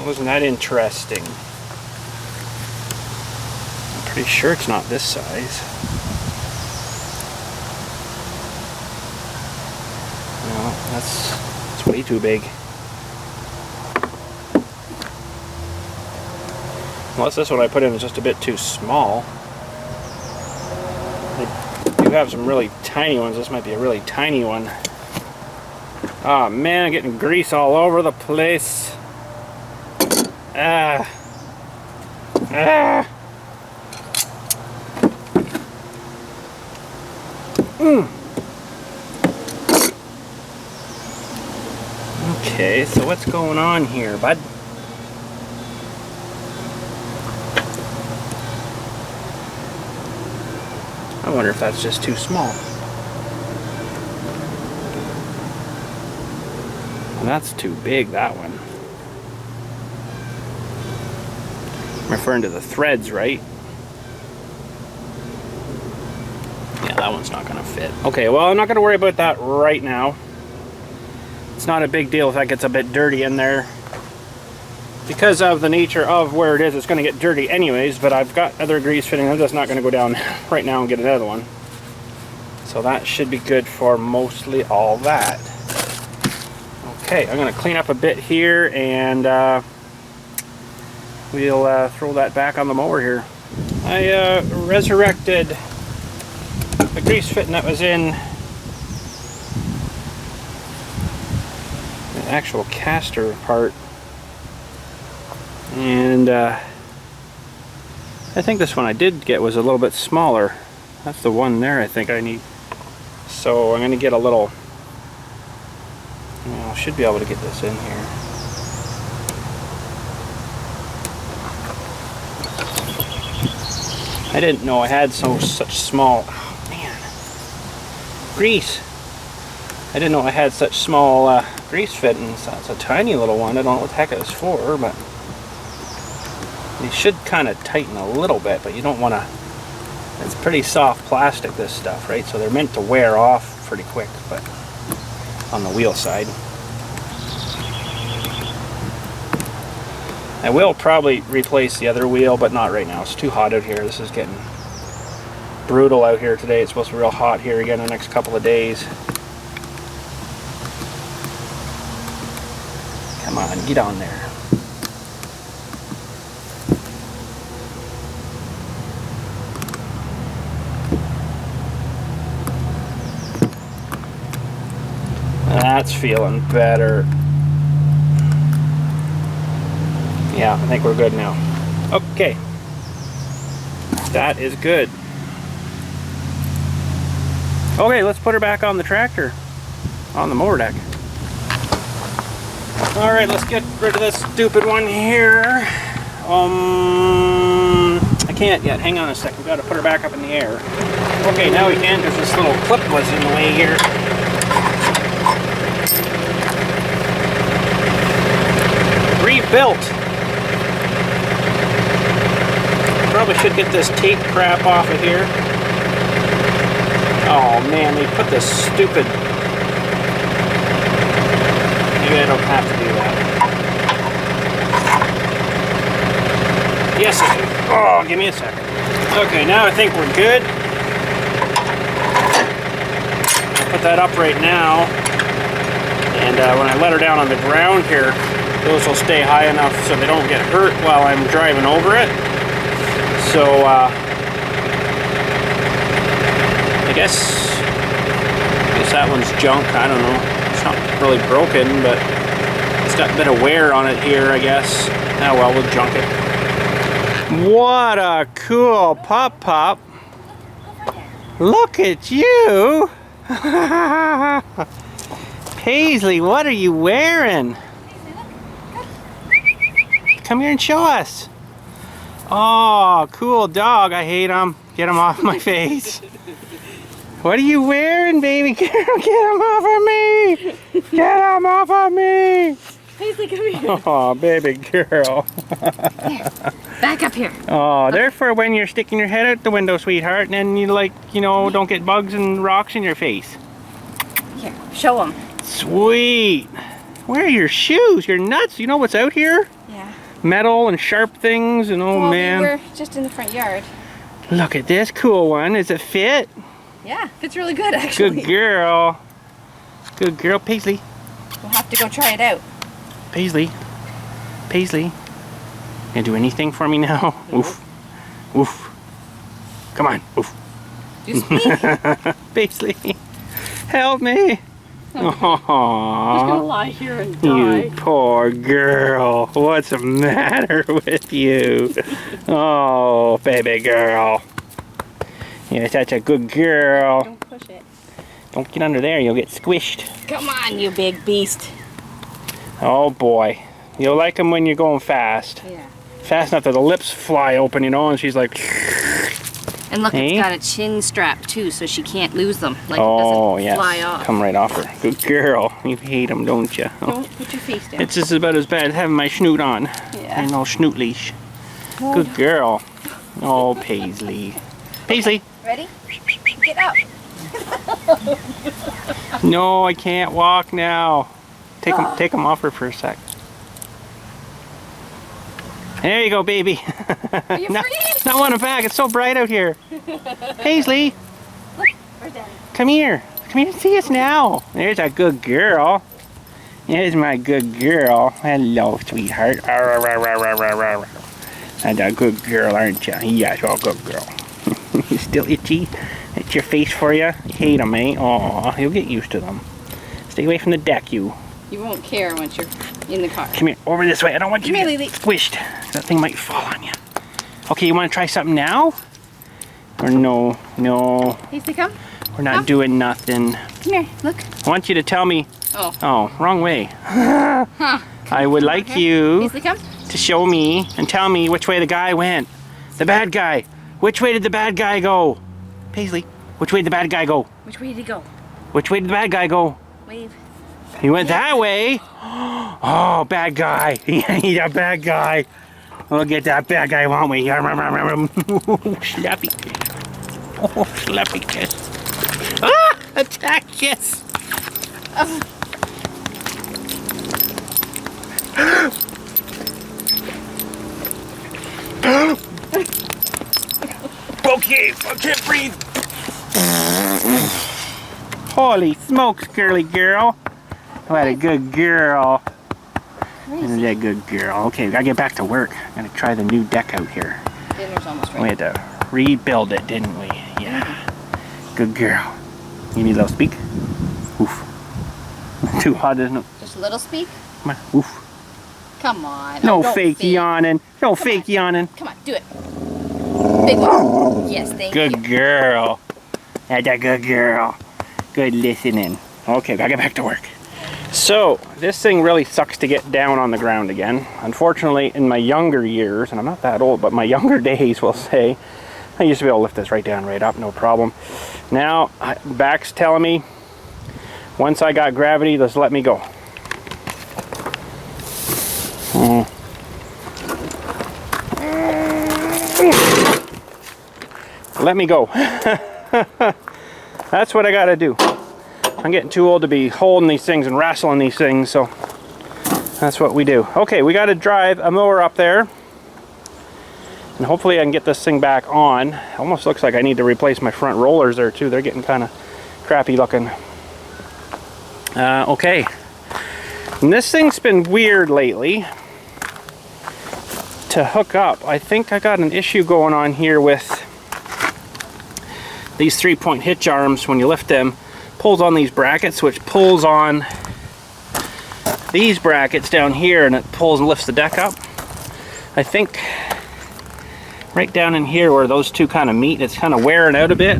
Wasn't that interesting? I'm pretty sure it's not this size. No, that's way too big. Unless this one I put in is just a bit too small. I do have some really tiny ones. This might be a really tiny one. Oh man, I'm getting grease all over the place. Okay, so what's going on here, bud? I wonder if that's just too small. And that's too big, that one. I'm referring to the threads, right? Yeah, that one's not going to fit. Okay, well, I'm not going to worry about that right now. It's not a big deal if that gets a bit dirty in there. because of the nature of where it is, it's going to get dirty anyways, but I've got other grease fitting. I'm just not going to go down right now and get another one. So that should be good for mostly all that. Okay, I'm going to clean up a bit here, and we'll throw that back on the mower here. I resurrected the grease fitting that was in the actual caster part. And I think this one I did get was a little bit smaller. That's the one there I think I need. So I'm going to get a little, well, I should be able to get this in here. I didn't know I had such small, oh man, grease. I didn't know I had such small grease fittings. That's a tiny little one. I don't know what the heck it was for, but you should kind of tighten a little bit, but you don't want to. It's pretty soft plastic, this stuff, right? So they're meant to wear off pretty quick, but on the wheel side. I will probably replace the other wheel, but not right now. It's too hot out here. This is getting brutal out here today. It's supposed to be real hot here again the next couple of days. Come on, get on there. That's feeling better. Yeah, I think we're good now. Okay. That is good. Okay, let's put her back on the tractor, on the mower deck. Alright, let's get rid of this stupid one here. I can't yet. Hang on a second. We've got to put her back up in the air. Okay, now we can because this little clip was in the way here. Rebuilt. Probably should get this tape crap off of here. Oh man, they put this stupid... Maybe I don't have to do that. Yes, I do. Oh, give me a second. Okay, now I think we're good. I'll put that up right now. And when I let her down on the ground here, those will stay high enough so they don't get hurt while I'm driving over it. So, I guess that one's junk. I don't know. It's not really broken, but it's got a bit of wear on it here, I guess. Oh well, we'll junk it. What a cool pop. Look at you! Paisley, what are you wearing? Come here and show us. Oh, cool dog. I hate him. Get him off my face. What are you wearing, baby girl? Get him off of me. Get him off of me. Paisley, come here. Oh, baby girl. Here. Back up here. Oh, they're for when you're sticking your head out the window, sweetheart, and then you don't get bugs and rocks in your face. Here, show them. Sweet. Where are your shoes? You're nuts. You know what's out here? Yeah. Metal and sharp things, and oh man. We were just in the front yard. Look at this cool one. Does it fit? Yeah, fits really good actually. Good girl. Good girl, Paisley. We'll have to go try it out. Paisley. Paisley. Gonna do anything for me now? No. Oof. Oof. Come on. Oof. Just me. Paisley. Help me. I'm just gonna lie here and die. You poor girl. What's the matter with you? Oh, baby girl. You're such a good girl. Don't push it. Don't get under there, you'll get squished. Come on, you big beast. Oh boy. You'll like them when you're going fast. Yeah. Fast enough that the lips fly open, and she's like... And look, hey? It's got a chin strap too, so she can't lose them. Like oh, it doesn't yes. fly off. Come right off her. Good girl. You hate them, don't you? Oh. Don't put your face down. It's just about as bad as having my snoot on. Yeah. And no snoot leash. Good girl. Oh, Paisley. Paisley. Ready? Get up. No, I can't walk now. Take them off her for a sec. There you go, baby. Are you no, free? not want it back. It's so bright out here. Paisley, Look, where's Daddy? come here. Come here and see us now. There's a good girl. There's my good girl. Hello, sweetheart. And a good girl, aren't you? Yes, you're a good girl. You still itchy? It's your face for you? You hate them, eh? Aw, you'll get used to them. Stay away from the deck, you. You won't care once you're in the car. Come here, over this way. I don't want you Come to here, get Lily. squished. That thing might fall on you. Okay, you want to try something now? Or no, no. Paisley, come. We're not doing nothing. Come here, look. I want you to tell me. Oh, wrong way. Huh. I would like you Paisley, come. to show me and tell me which way the guy went. The bad guy. Which way did the bad guy go? Paisley, which way did the bad guy go? Which way did he go? Which way did the bad guy go? Wave. He went that way. Oh, bad guy. He's a bad guy. We'll get that bad guy, won't we? Slappy. Oh, slappy kiss. Ah! Attack kiss. Okay, I can't breathe. Holy smokes, girly girl. What a good girl. Isn't that a good girl? Okay, we gotta get back to work. Gotta try the new deck out here. Dinner's almost ready. We had to rebuild it, didn't we? Yeah. Good girl. Give me a little speak. Oof. Too hot, isn't it? Just a little speak? Come on. Oof. Come on. No don't fake yawning. No fake yawning. Come on, do it. Big one. Yes, thank you. Good girl. That's a good girl. Good listening. Okay, gotta get back to work. So, this thing really sucks to get down on the ground again. Unfortunately, in my younger years, and I'm not that old, but my younger days, we'll say, I used to be able to lift this right down, right up, no problem. Now, back's telling me, once I got gravity, just let me go. Let me go. That's what I gotta do. I'm getting too old to be holding these things and wrestling these things, so that's what we do. Okay, we got to drive a mower up there, and hopefully I can get this thing back on. It almost looks like I need to replace my front rollers there too. They're getting kind of crappy looking. Okay, and this thing's been weird lately to hook up. I think I got an issue going on here with these 3-point hitch arms. When you lift them, pulls on these brackets, which pulls on these brackets down here, and it pulls and lifts the deck up. I think right down in here where those two kind of meet, it's kind of wearing out a bit.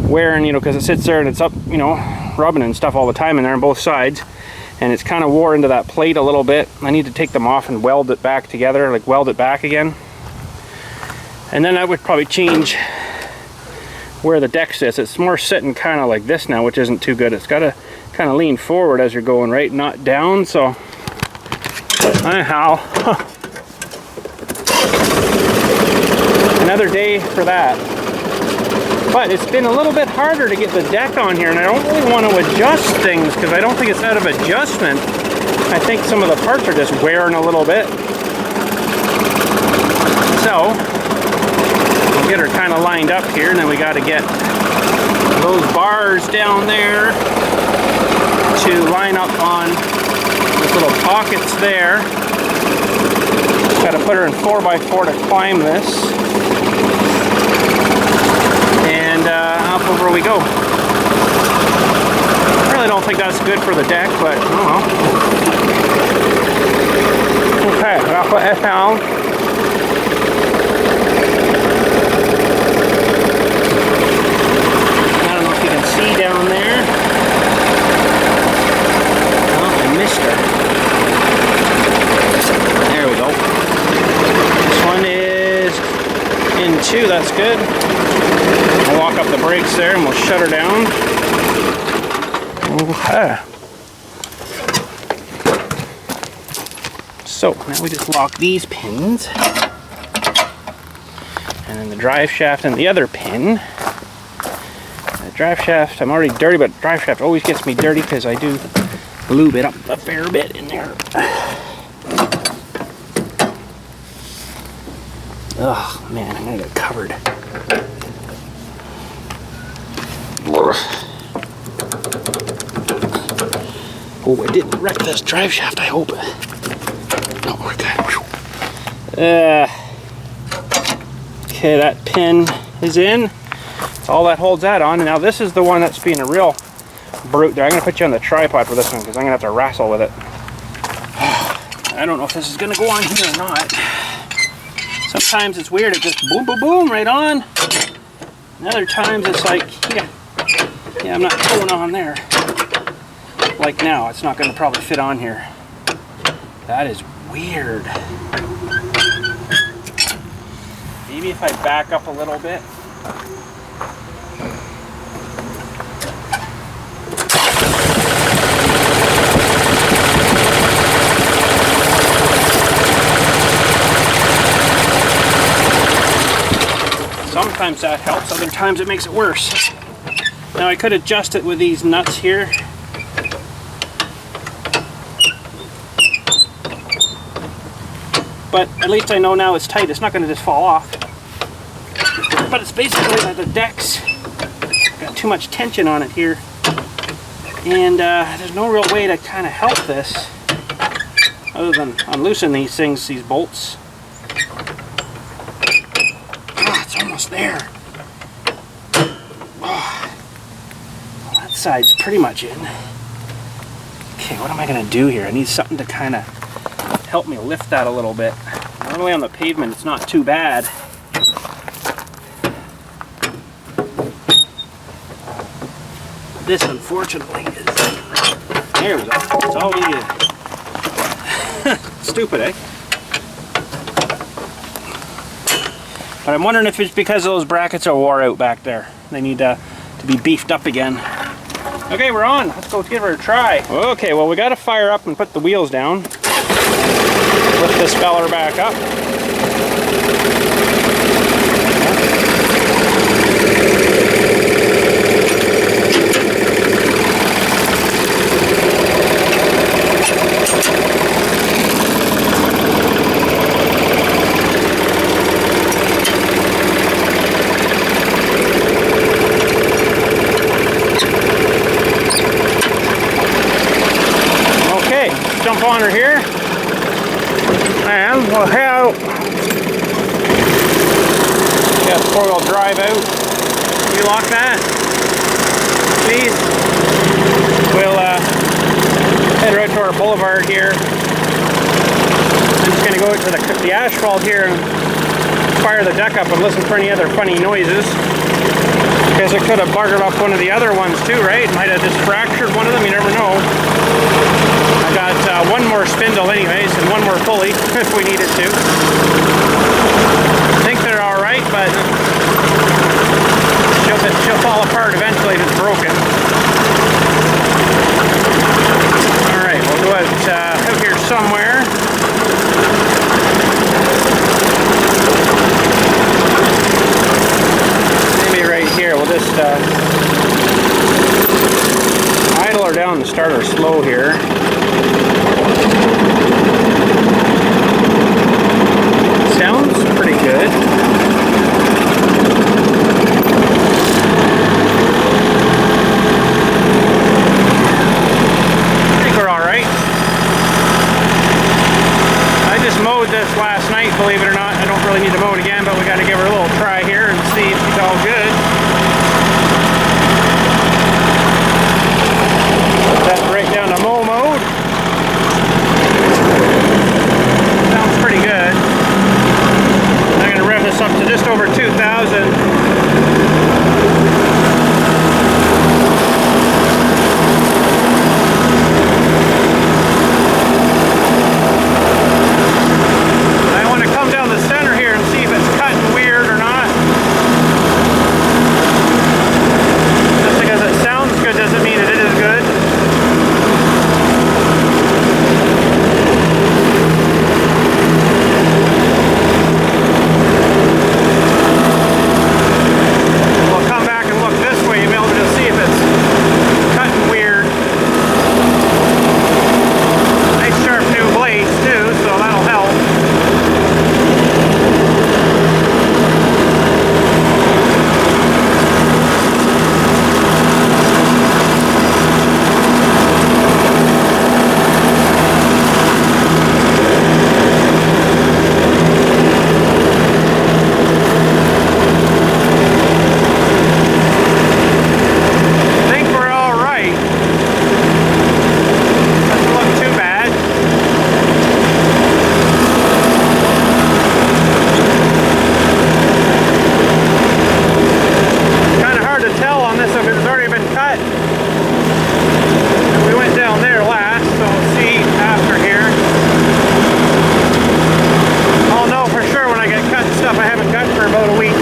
Wearing, you know, because it sits there and it's up, you know, rubbing and stuff all the time in there on both sides. And it's kind of wore into that plate a little bit. I need to take them off and weld it back together, like weld it back again. And then I would probably change where the deck sits. It's more sitting kind of like this now, which isn't too good. It's got to kind of lean forward as you're going, right, not down. So anyhow, another day for that. But it's been a little bit harder to get the deck on here, and I don't really want to adjust things because I don't think it's out of adjustment. I think some of the parts are just wearing a little bit. So get her kind of lined up here, and then we got to get those bars down there to line up on those little pockets there. Got to put her in 4x4 to climb this, and up over we go. I really don't think that's good for the deck, but I don't know. Okay, I'll put that down. See down there. Oh, I missed her. There we go. This one is in 2, that's good. I'll walk up the brakes there and we'll shut her down. Okay. So now we just lock these pins. And then the drive shaft and the other pin. Drive shaft, I'm already dirty, but drive shaft always gets me dirty because I do lube it up a fair bit in there. Oh man, I'm gonna get covered. Oh, I didn't wreck this drive shaft, I hope. No, we're good. Okay, that pin is in. That's all that holds that on. And now this is the one that's being a real brute there. I'm gonna put you on the tripod for this one because I'm gonna have to wrestle with it. I don't know if this is gonna go on here or not. Sometimes it's weird, it just boom, boom, boom, right on. And other times it's like, yeah, I'm not going on there. Like now, it's not going to probably fit on here. That is weird. Maybe if I back up a little bit. Sometimes that helps, other times it makes it worse. Now I could adjust it with these nuts here. But at least I know now it's tight, it's not going to just fall off. But it's basically that the deck's got too much tension on it here. And there's no real way to kind of help this other than unloosen these things, these bolts. It's almost there. Oh, well, that side's pretty much in. Okay, what am I going to do here? I need something to kind of help me lift that a little bit. Normally on the pavement it's not too bad. This unfortunately is... There we go. That's all we need. Stupid, eh? But I'm wondering if it's because those brackets are wore out back there. They need to be beefed up again. Okay, we're on. Let's go give her a try. Okay, well we got to fire up and put the wheels down. Lift this feller back up. Jump on her here, and we'll have four-wheel drive out. You lock that, please. We'll head right to our boulevard here. I'm just going to go to the asphalt here and fire the deck up and listen for any other funny noises. Because it could have buggered up one of the other ones too, right? Might have just fractured one of them, you never know. I got one more spindle anyways, and one more pulley if we needed to. I think they're alright, but she'll fall apart eventually if it's broken. Alright, we'll go out here somewhere. Maybe right here, we'll just idle her down and start her slow here. Sounds pretty good. I think we're alright. I just mowed this last night, believe it or not. I don't really need to mow it again, but we got to give her a little try here and see if she's all good. Put that right down to mow mode. Sounds pretty good. I'm going to rev this up to just over 2,000. I want to come down the center here and see if after here. I'll know for sure when I get cutting stuff I haven't cut for about a week.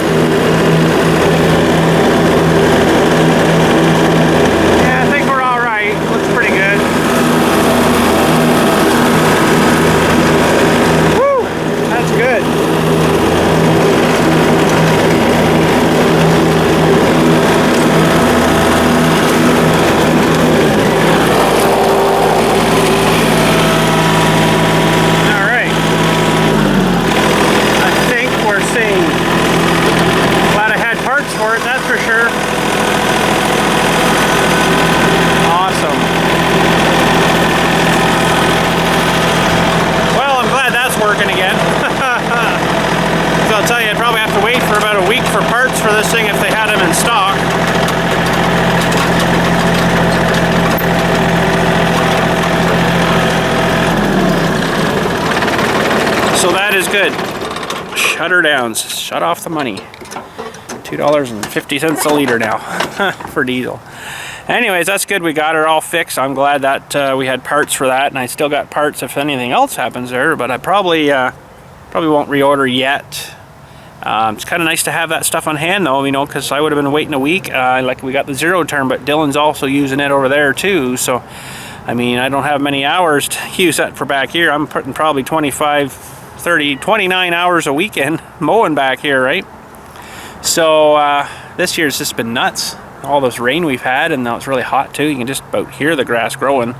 Yeah, I think we're all right. Looks pretty good. Woo! That's good. For this thing if they had them in stock. So that is good. Shut her down. Shut off the money. $2.50 a liter now for diesel. Anyways, that's good. We got her all fixed. I'm glad that we had parts for that, and I still got parts if anything else happens there, but I probably won't reorder yet. It's kind of nice to have that stuff on hand though, you know, because I would have been waiting a week. Like we got the 0 turn, but Dylan's also using it over there too. So, I mean, I don't have many hours to use that for back here. I'm putting probably 25, 30, 29 hours a weekend mowing back here, right? So, this year's just been nuts. All this rain we've had, and now it's really hot too. You can just about hear the grass growing.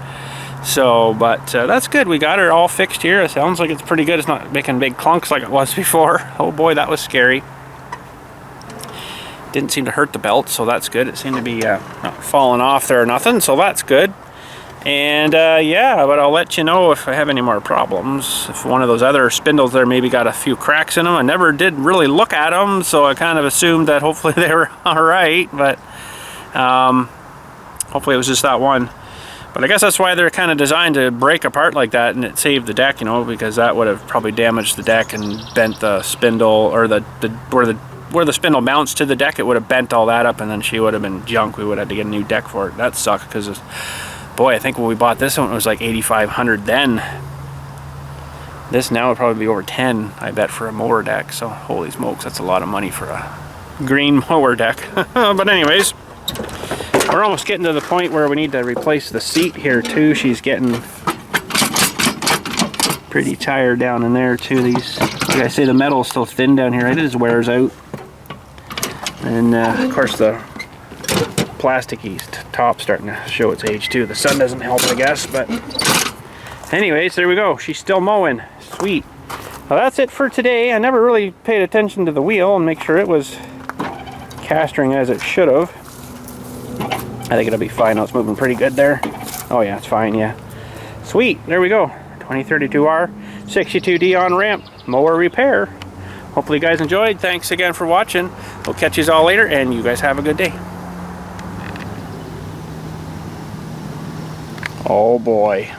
So, but that's good. We got her all fixed here. It sounds like it's pretty good. It's not making big clunks like it was before. Oh boy, that was scary. Didn't seem to hurt the belt, so that's good. It seemed to be not falling off there or nothing, so that's good. And yeah, but I'll let you know if I have any more problems. If one of those other spindles there maybe got a few cracks in them. I never did really look at them, so I kind of assumed that hopefully they were all right, but hopefully it was just that one. But I guess that's why they're kind of designed to break apart like that, and it saved the deck, you know, because that would have probably damaged the deck and bent the spindle, or where the spindle mounts to the deck. It would have bent all that up, and then she would have been junk. We would have had to get a new deck for it. That sucked, because boy, I think when we bought this one it was like $8,500 then. This now would probably be over 10, I bet, for a mower deck. So holy smokes, that's a lot of money for a green mower deck. But anyways, we're almost getting to the point where we need to replace the seat here too. She's getting pretty tired down in there too. These, like I say, the metal is still thin down here. It just wears out. And of course the plasticky top's starting to show its age too. The sun doesn't help, I guess, but anyways, there we go. She's still mowing. Sweet. Well, that's it for today. I never really paid attention to the wheel and make sure it was castering as it should have. I think it'll be fine. Oh, it's moving pretty good there. Oh yeah, it's fine, yeah. Sweet, there we go. 2032R 62D on ramp mower repair. Hopefully you guys enjoyed. Thanks again for watching. We'll catch you all later, and you guys have a good day. Oh boy.